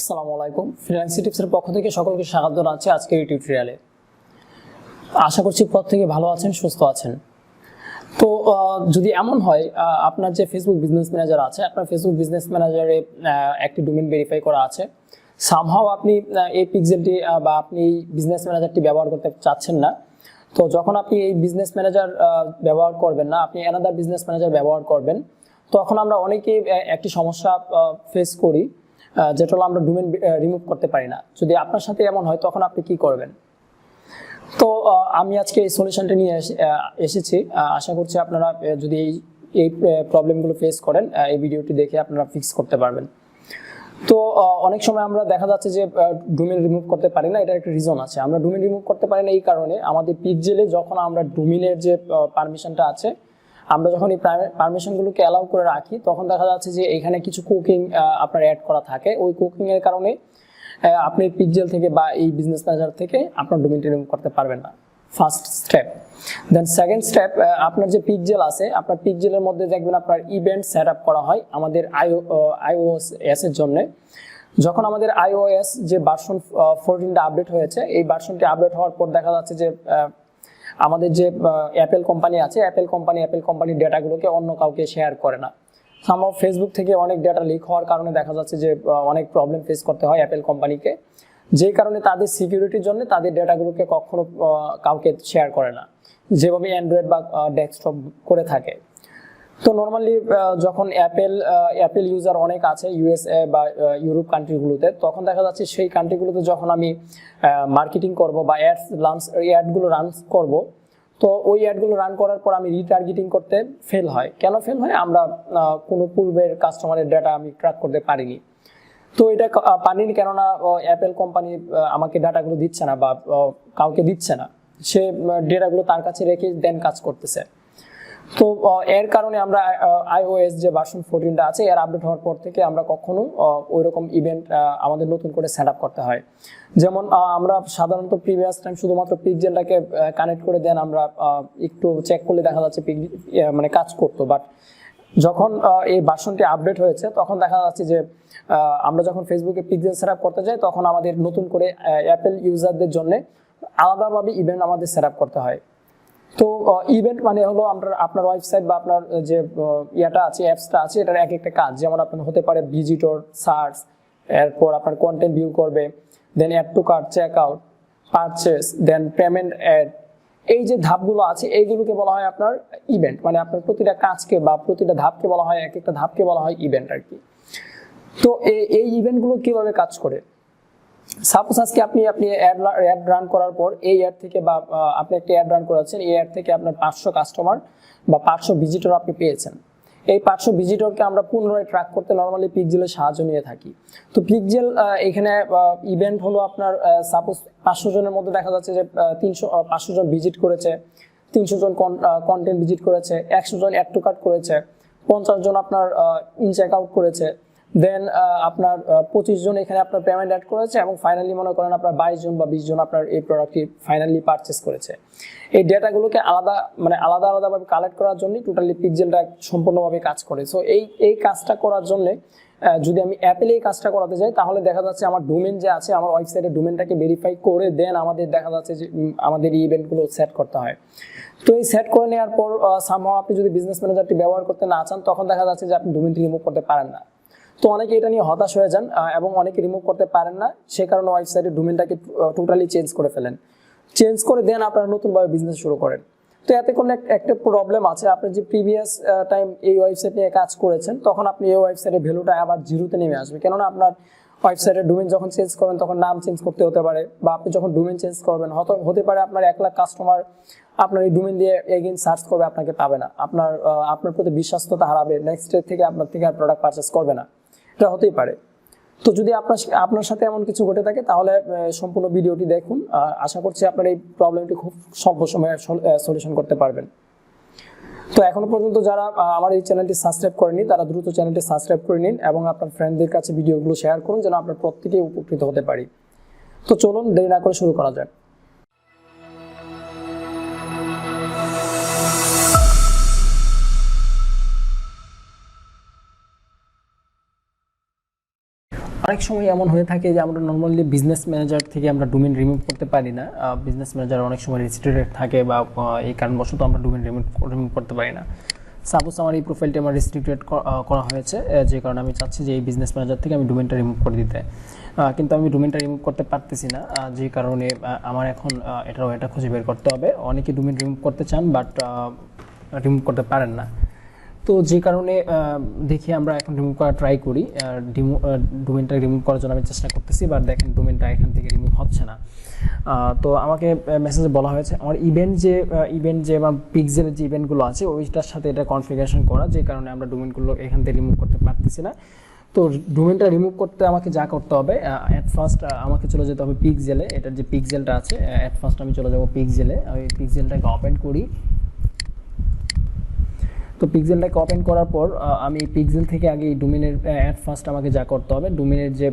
আসসালামু আলাইকুম। ফ্রিল্যান্সিং টিপসের পক্ষ থেকে সকলকে স্বাগত জানাচ্ছি আজকের এই টিউটোরিয়ালে। আশা করছি প্রত্যেকে ভালো আছেন, সুস্থ আছেন। তো যদি এমন হয় আপনার যে ফেসবুক বিজনেস ম্যানেজার আছে, আপনার ফেসবুক বিজনেস ম্যানেজারে একটি ডোমেইন ভেরিফাই করা আছে, সামহাও আপনি এই পিক্সেলটি বা আপনি এই বিজনেস ম্যানেজারটি ব্যবহার করতে চাচ্ছেন না। তো যখন আপনি এই বিজনেস ম্যানেজার ব্যবহার করবেন না, আপনি অ্যানাদার বিজনেস ম্যানেজার ব্যবহার করবেন, তখন আমরা অনেকেই একটি সমস্যা ফেস করি, যেটা হলো আমরা ডোমেইন রিমুভ করতে পারি না। যদি আপনার সাথে এমন হয় তখন আপনি কি করবেন? তো আমি আজকে এই সলিউশনটা নিয়ে এসেছি। আশা করছি আপনারা যদি এই প্রবলেমগুলো ফেস করেন, এই ভিডিওটি দেখে আপনারা ফিক্স করতে পারবেন। তো অনেক সময় আমরা দেখা যাচ্ছে যে ডোমেইন রিমুভ করতে পারি না, এটার একটা রিজন আছে। আমরা ডোমেইন রিমুভ করতে পারি না এই কারণে, আমাদের পিক্সেলে যখন আমরা ডোমেইনের যে পারমিশনটা আছে, আমরা যখন এই পারমিশনগুলোকে অ্যালাউ করে রাখি, তখন দেখা যাচ্ছে যে এখানে কিছু কুকিং আপনার অ্যাড করা থাকে। ওই কুকিং এর কারণে আপনি পিক্সেল থেকে বা এই বিজনেস ম্যানেজার থেকে আপনার ডোমেইনটি রিমুভ করতে পারবেন না। First step. Then second step, আপনার যে পিক্সেল আছে, আপনার পিক্সেলের মধ্যে দেখবেন আপনার ইভেন্ট সেট আপ করা হয় আমাদের iOS এর জন্য। যখন আমাদের iOS যে ভার্সন 14টা আপডেট হয়েছে, এই ভার্সনটি আপডেট হওয়ার পর দেখা যাচ্ছে যে আমাদের যে অ্যাপেল কোম্পানি আছে, অ্যাপেল কোম্পানির ডেটাগুলোকে অন্য কাউকে শেয়ার করে না। সামহাও ফেসবুক থেকে অনেক ডেটা লিক হওয়ার কারণে দেখা যাচ্ছে যে অনেক প্রবলেম ফেস করতে হয় অ্যাপেল কোম্পানিকে, যেই কারণে তাদের সিকিউরিটির জন্য তাদের ডেটাগুলোকে কখনো কাউকে শেয়ার করে না, যেভাবে অ্যান্ড্রয়েড বা ডেস্কটপ করে থাকে। তো নর্মালি যখন অ্যাপেল ইউজার অনেক আছে ইউএসএ বা ইউরোপ কান্ট্রিগুলোতে, তখন দেখা যাচ্ছে সেই কান্ট্রিগুলোতে যখন আমি মার্কেটিং করব বা অ্যাডগুলো রান করব, তো ওই অ্যাডগুলো রান করার পর আমি রিটার্গেটিং করতে ফেল হয়। কেন ফেল হয়? আমরা কোনো পূর্বের কাস্টমারের ডেটা আমি ট্র্যাক করতে পারিনি। তো এটা পারিনি কেননা অ্যাপেল কোম্পানি আমাকে ডাটাগুলো দিচ্ছে না বা কাউকে দিচ্ছে না, সে ডেটাগুলো তার কাছে রেখে দেন কাজ করতেছে। তো এর কারণে আমরা iOS যে ভার্সন 14টা আছে, এর আপডেট হওয়ার পর থেকে আমরা কখনো ওইরকম ইভেন্ট আমাদের নতুন করে সেট আপ করতে হয়। যেমন আমরা সাধারণত প্রিভিয়াস টাইম শুধুমাত্র পিক্সেলটাকে কানেক্ট করে দেন আমরা একটু চেক করলে দেখা যাচ্ছে মানে কাজ করতো। বাট যখন এই ভার্সনটি আপডেট হয়েছে, তখন দেখা যাচ্ছে যে আমরা যখন ফেসবুকে পিক্সেল সেট আপ করতে যাই, তখন আমাদের নতুন করে অ্যাপেল ইউজারদের জন্য আলাদাভাবে ইভেন্ট আমাদের সেট আপ করতে হয়। তো ইভেন্ট মানে হলো আপনার ওয়েবসাইট বা আপনার যে ইয়াটা আছে, অ্যাপসটা আছে, এটার এক একটা কাজ। যেমন আপনার হতে পারে ভিজিটর, সার্চ, এরপর আপনার কন্টেন্ট ভিউ করবে, then add to cart, check out, purchase, then payment add. এই যে ধাপগুলো আছে, এইগুলোকে বলা হয় আপনার ইভেন্ট। মানে আপনার প্রতিটা কাজকে বা প্রতিটা ধাপকে বলা হয়, এক একটা ধাপকে বলা হয় ইভেন্ট আর কি। তো এই ইভেন্টগুলো কিভাবে কাজ করে? সাপোজ আজকে আপনি অ্যাড রান করার পর এই অ্যাড থেকে বা আপনি একটা অ্যাড রান করাচ্ছেন, এই অ্যাড থেকে আপনার 500 কাস্টমার বা 500 ভিজিটর আপনি পেয়েছেন। এই 500 ভিজিটরকে আমরা পুনরায় ট্র্যাক করতে নর্মালি পিক্সেলের সাহায্য নিয়ে থাকি। তো পিক্সেল এখানে ইভেন্ট হলো আপনার সাপোজ 500 জনের মধ্যে দেখা যাচ্ছে যে 500 জন ভিজিট করেছে, 300 জন কন্টেন্ট ভিজিট করেছে, 100 জন অ্যাড টু কার্ট করেছে, 50 জন আপনার ইন চেক আউট করেছে, দেন আপনার 25 জন এখানে আপনার পেমেন্ট অ্যাড করেছে, এবং ফাইনালি মনে করেন আপনার 22 জন বা 20 জন আপনার এই প্রোডাক্টটি ফাইনালি পারচেস করেছে। এই ডেটাগুলোকে আলাদাভাবে কালেক্ট করার জন্য টোটালি পিক্সেলটা সম্পূর্ণভাবে কাজ করে। সো এই কাজটা করার জন্য যদি আমি অ্যাপেলে এই কাজটা করাতে যাই, তাহলে দেখা যাচ্ছে আমার ডোমেইন যে আছে, আমার ওয়েবসাইটের ডোমেইনটাকে ভেরিফাই করে দেন আমাদের দেখা যাচ্ছে যে আমাদের এই ইভেন্টগুলো সেট করতে হয়। তো এই সেট করে নেওয়ার পর সামহাও আপনি যদি বিজনেস ম্যানেজারটি ব্যবহার করতে না চান, তখন দেখা যাচ্ছে যে আপনি ডোমেইনটি রিমুভ করতে পারেন না। তো অনেকে এটা নিয়ে হতাশ হয়ে যান এবং অনেকে রিমুভ করতে পারেন না, সে কারণে ওয়েবসাইটের ডোমেইনটাকে টোটালি চেঞ্জ করে ফেলেন। চেঞ্জ করে দেন আপনারা নতুনভাবে বিজনেস শুরু করেন। তো এতে করলে একটা প্রবলেম আছে, আপনি যে প্রিভিয়াস টাইম এই ওয়েবসাইট নিয়ে কাজ করেছেন, তখন আপনি এই ওয়েবসাইটের ভ্যালুটা আবার জিরোতে নেমে আসবে। কেননা আপনার ওয়েবসাইটের ডোমেইন যখন চেঞ্জ করবেন, তখন নাম চেঞ্জ করতে হতে পারে, বা আপনি যখন ডোমেইন চেঞ্জ করবেন হতে পারে আপনার 1 লাখ কাস্টমার আপনার এই ডোমেইন দিয়ে এগেইন সার্চ করবে, আপনাকে পাবে না, আপনার প্রতি বিশ্বাসতা হারাবে, নেক্সট ডে থেকে আপনার থেকে আর প্রোডাক্ট পারচেস করবে না। এটা হতেই পারে। তো যদি আপনার সাথে এমন কিছু ঘটে থাকে, তাহলে সম্পূর্ণ ভিডিওটি দেখুন। আশা করছি আপনার এই প্রবলেমটি খুব স্বল্প সময়ে সলিউশন করতে পারবেন। তো এখনো পর্যন্ত যারা আমার এই চ্যানেলটি সাবস্ক্রাইব করেনি, তারা দ্রুত চ্যানেলটি সাবস্ক্রাইব করে নিন এবং আপনার ফ্রেন্ডদের কাছে ভিডিওগুলো শেয়ার করুন, যেন আপনার প্রত্যেকেই উপকৃত হতে পারি। তো চলুন দেরি না করে শুরু করা যাক। অনেক সময় এমন হয়ে থাকে যে আমরা নর্মালি বিজনেস ম্যানেজার থেকে আমরা ডোমেন রিমুভ করতে পারি না। বিজনেস ম্যানেজার অনেক সময় রেস্ট্রিক্টেড থাকে বা এই কারণবশত আমরা ডোমেন রিমুভ করতে পারি না। সাপোজ আমার এই প্রোফাইলটি আমার রেস্ট্রিক্টেড করা হয়েছে, যে কারণে আমি চাচ্ছি যে এই বিজনেস ম্যানেজার থেকে আমি ডোমেনটা রিমুভ করে দিতে, কিন্তু আমি ডোমেনটা রিমুভ করতে পারতেছি না, যে কারণে আমার এখন এটা খুঁজে বের করতে হবে। অনেকে ডোমেন রিমুভ করতে চান বাট রিমুভ করতে পারেন না। তো যে কারণে দেখি আমরা এখন রিমুভ করা ট্রাই করি, ডোমেনটা রিমুভ করার জন্য আমি চেষ্টা করতেছি, বাট দেখেন ডোমেনটা এখান থেকে রিমুভ হচ্ছে না। তো আমাকে মেসেজে বলা হয়েছে আমার ইভেন্ট যে আমার পিক্সেলের যে ইভেন্টগুলো আছে ওইটার সাথে এটা কনফিগারেশন করা, যে কারণে আমরা ডোমেনগুলো এখান থেকে রিমুভ করতে পারতেছি না। তো ডোমেনটা রিমুভ করতে আমাকে যা করতে হবে, অ্যাট ফার্স্ট আমাকে চলে যেতে হবে পিক্সেলে। এটার যে পিক্সেলটা আছে, অ্যাট ফার্স্ট আমি চলে যাব পিক্সেলে। আমি পিক্সেলটাকে ওপেন করি। তো পিক্সেলটাকে ওপেন করার পর আমি পিক্সেল থেকে আগে এই ডোমেনের অ্যাট ফার্স্ট আমাকে যা করতে হবে, ডোমেনের যে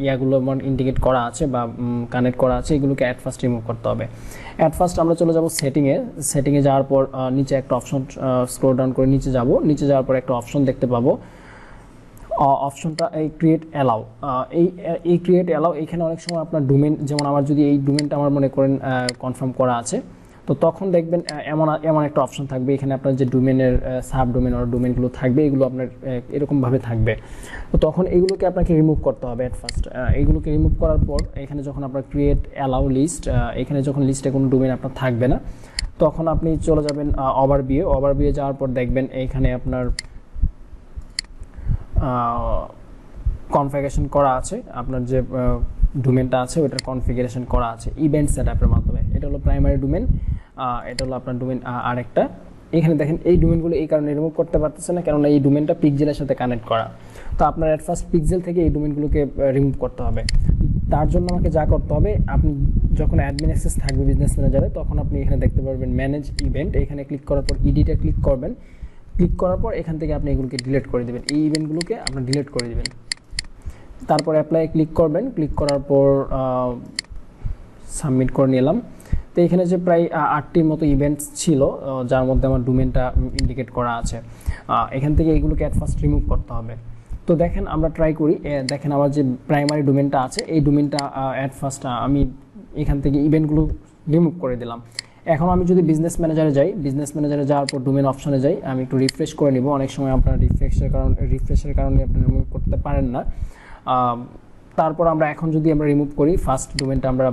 ইয়াগুলো ইন্ডিকেট করা আছে বা কানেক্ট করা আছে এগুলোকে অ্যাট ফার্স্ট রিমুভ করতে হবে। অ্যাট ফার্স্ট আমরা চলে যাব সেটিংয়ে যাওয়ার পর নিচে একটা অপশন, স্ক্রল ডাউন করে নিচে যাওয়ার পর একটা অপশন দেখতে পাবো। অপশনটা এই ক্রিয়েট অ্যালাউ, এই ক্রিয়েট অ্যালাউ, এখানে অনেক সময় আপনার ডোমেন, যেমন আমার যদি এই ডোমেনটা আমার মনে করেন কনফার্ম করা আছে, তো তখন দেখবেন এমন একটা অপশন থাকবে, এখানে আপনার যে ডোমেনের সাব ডোমেন আর ডোমেনগুলো থাকবে এগুলো আপনার এরকমভাবে থাকবে। তো তখন এইগুলোকে আপনাকে রিমুভ করতে হবে অ্যাট ফার্স্ট। এইগুলোকে রিমুভ করার পর এখানে যখন আপনার ক্রিয়েট অ্যালাউ লিস্ট, এখানে যখন লিস্টে কোনো ডোমেন আপনার থাকবে না, তখন আপনি চলে যাবেন ওভারভিউ যাওয়ার পর দেখবেন এইখানে আপনার কনফিগারেশন করা আছে, আপনার যে ডোমেনটা আছে ওইটার কনফিগারেশন করা আছে ইভেন্ট সেটআপের মাধ্যমে। এটা হলো প্রাইমারি ডোমেন, এটা হলো আপনার ডোমেন আরেকটা। এখানে দেখেন এই ডোমেনগুলো এই কারণে রিমুভ করতে পারতেছে না, কেননা এই ডোমেনটা পিক্সেলের সাথে কানেক্ট করা। তো আপনার অ্যাট ফার্স্ট পিক্সেল থেকে এই ডোমেনগুলোকে রিমুভ করতে হবে। তার জন্য আমাকে যা করতে হবে, আপনি যখন অ্যাডমিন অ্যাক্সেস থাকবে বিজনেস ম্যানেজারে, তখন আপনি এখানে দেখতে পারবেন ম্যানেজ ইভেন্ট, এখানে ক্লিক করার পর ইডিটে ক্লিক করবেন। ক্লিক করার পর এখান থেকে আপনি এগুলোকে ডিলিট করে দেবেন, এই ইভেন্টগুলোকে আপনার ডিলিট করে দেবেন। তারপর অ্যাপ্লাই ক্লিক করবেন, ক্লিক করার পর সাবমিট করে নিলাম। তো এখানে যে প্রায় 8টির মতো ইভেন্টস ছিল, যার মধ্যে আমার ডোমেনটা ইন্ডিকেট করা আছে, এখান থেকে এইগুলোকে অ্যাট ফার্স্ট রিমুভ করতে হবে। তো দেখেন আমরা ট্রাই করি, দেখেন আমার যে প্রাইমারি ডোমেনটা আছে এই ডোমেনটা অ্যাট ফার্স্ট আমি এখান থেকে ইভেন্টগুলো রিমুভ করে দিলাম। এখন আমি যদি বিজনেস ম্যানেজারে যাওয়ার পর ডোমেন অপশনে যাই, আমি একটু রিফ্রেশ করে নিব। অনেক সময় আপনার রিফ্রেশের কারণে আপনি রিমুভ করতে পারেন না। তারপর আমরা এখন যদি আমরা রিমুভ করি, ফার্স্ট ডোমেনটা আমরা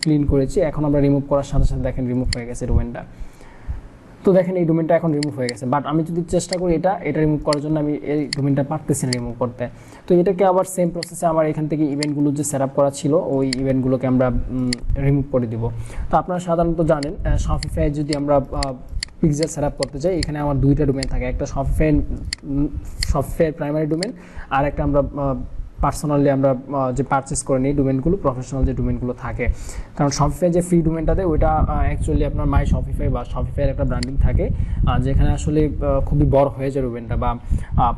ক্লিন করেছি, এখন আমরা রিমুভ করার সাথে সাথে দেখেন রিমুভ হয়ে গেছে ডোমেনটা। তো দেখেন এই ডোমেনটা এখন রিমুভ হয়ে গেছে, বাট আমি যদি চেষ্টা করি এটা রিমুভ করার জন্য, আমি এই ডোমেনটা পারতেছি না রিমুভ করতে। তো এটাকে আবার সেম প্রসেসে আমার এখান থেকে ইভেন্টগুলো যে সেট আপ করা ছিল ওই ইভেন্টগুলোকে আমরা রিমুভ করে দিব। তো আপনারা সাধারণত জানেন শপিফাই যদি আমরা পিক্সেল সেট আপ করতে চাই, এখানে আমার দুইটা ডোমেন থাকে, একটা শপিফাই প্রাইমারি ডোমেন, আর একটা আমরা পার্সোনালি আমরা যে পারচেস করে নিই ডোমেনগুলো, প্রফেশনাল যে ডোমেনগুলো থাকে। কারণ শপিফাই যে ফ্রি ডোমেনটা দেয় ওইটা অ্যাকচুয়ালি আপনার মাই শপিফাই বা শপিফাইয়ের একটা ব্র্যান্ডিং থাকে, যেখানে আসলে খুবই বড় হয়ে যায় ডোমেনটা বা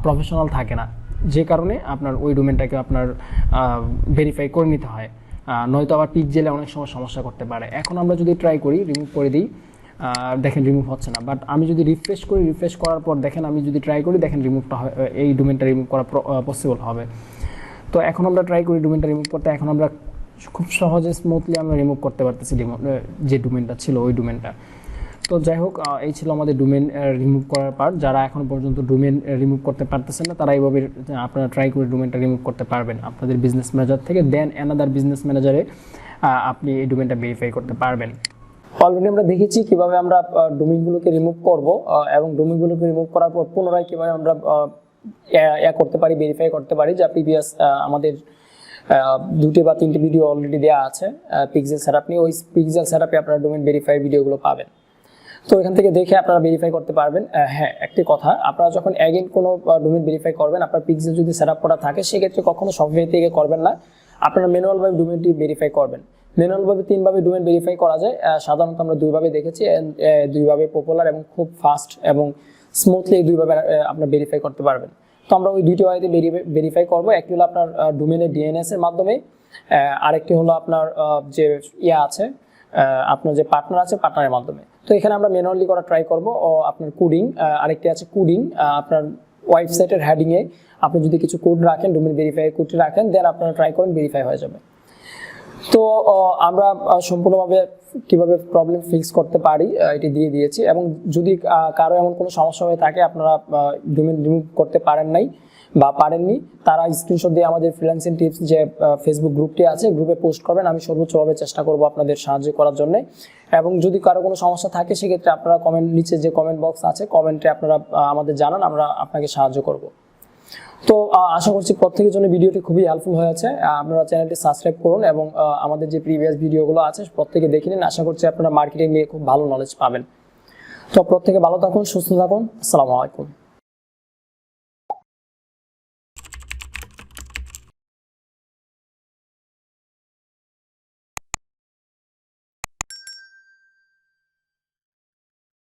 প্রফেশনাল থাকে না, যে কারণে আপনার ওই ডোমেনটাকে আপনার ভেরিফাই করে নিতে হয়, নয়তো আবার পিক্সেলে অনেক সময় সমস্যা করতে পারে। এখন আমরা যদি ট্রাই করি রিমুভ করে দিই, দেখেন রিমুভ হচ্ছে না, বাট আমি যদি রিফ্রেশ করার পর দেখেন আমি যদি ট্রাই করি, দেখেন রিমুভটা এই ডোমেনটা রিমুভ করা পসিবল হবে। তো এখন আমরা ট্রাই করি ডোমেনটা রিমুভ করতে, এখন আমরা খুব সহজে স্মুথলি আমরা রিমুভ করতে পারতেছি যে ডোমেনটা ছিল ওই ডোমেনটা। তো যাই হোক, এই ছিল আমাদের ডোমেন রিমুভ করার পার্ট। যারা এখন পর্যন্ত ডোমেন রিমুভ করতে পারতেছেন না, তারা এইভাবে আপনারা ট্রাই করে ডোমেনটা রিমুভ করতে পারবেন আপনাদের বিজনেস ম্যানেজার থেকে, দেন অ্যানাদার বিজনেস ম্যানেজারে আপনি এই ডোমেনটা ভেরিফাই করতে পারবেন। অলরেডি আমরা দেখেছি কিভাবে আমরা ডোমেনগুলোকে রিমুভ করব, এবং ডোমেনগুলোকে রিমুভ করার পর পুনরায় কিভাবে আমরা করতে পারি, ভেরিফাই করতে পারি। যা প্রিভিয়াস আমাদের 2টি বা 3টি ভিডিও অলরেডি দেওয়া আছে পিক্সেল সেটআপ নিয়ে, ওই পিক্সেল সেটআপে আপনারা ডোমেন ভেরিফাই ভিডিওগুলো পাবেন। তো এখান থেকে দেখে আপনারা ভেরিফাই করতে পারবেন। হ্যাঁ, একটি কথা, আপনারা যখন অ্যাগেন কোনো ডোমেন ভেরিফাই করবেন, আপনার পিক্সেল যদি সেটআপ করা থাকে, সেক্ষেত্রে কখনো শপিফাই থেকে করবেন না, আপনারা ম্যানুয়ালভাবে ডোমেনটি ভেরিফাই করবেন। ম্যানুয়ালভাবে 3ভাবে ডোমেন ভেরিফাই করা যায়, সাধারণত আমরা 2ভাবে দেখেছি, 2ভাবে পপুলার এবং খুব ফাস্ট এবং স্মুথলি এই 2ভাবে আপনারা ভেরিফাই করতে পারবেন। তো আমরা ওই 2টি ওয়েতে ভেরিফাই করবো। একটি হলো আপনার ডোমেনের ডিএনএস এর মাধ্যমে, আরেকটি হলো আপনার যে আছে আপনার যে পার্টনার আছে পার্টনারের মাধ্যমে। তো এখানে আমরা ম্যানুয়ালি করা ট্রাই করবো, আপনার কোডিং, আরেকটি আছে কোডিং, আপনার ওয়েবসাইটের হেডিংয়ে আপনি যদি কিছু কোড রাখেন, ডোমেইন ভেরিফাই কোডটি রাখেন, দেন আপনারা ট্রাই করেন, ভেরিফাই হয়ে যাবে। তো আমরা সম্পূর্ণভাবে কিভাবে প্রবলেম ফিক্স করতে পারি এটি দিয়ে দিয়েছি। এবং যদি কারো এমন কোনো সমস্যা হয়ে থাকে, আপনারা ডোমেইন রিমুভ করতে পারেন নাই বা পারেননি, তারা স্ক্রিনশট দিয়ে আমাদের ফ্রিল্যান্সিং টিপস যে ফেসবুক গ্রুপটি আছে, গ্রুপে পোস্ট করবেন। আমি সর্বোচ্চভাবে চেষ্টা করব আপনাদের সাহায্য করার জন্য। এবং যদি কারো কোনো সমস্যা থাকে, সেক্ষেত্রে আপনারা নিচে যে কমেন্ট বক্স আছে, কমেন্টে আপনারা আমাদের জানান, আমরা আপনাকে সাহায্য করব। তো আশা করছি প্রত্যেকের জন্য ভিডিওটি খুবই হেল্পফুল হয়েছে। আপনারা চ্যানেলটি সাবস্ক্রাইব করুন এবং আমাদের যে প্রিভিয়াস ভিডিওগুলো আছে প্রত্যেকে দেখে নিন। আশা করছি আপনারা মার্কেটিং নিয়ে খুব ভালো নলেজ পাবেন। তো প্রত্যেকে ভালো থাকুন, সুস্থ থাকুন। আসসালামু আলাইকুম।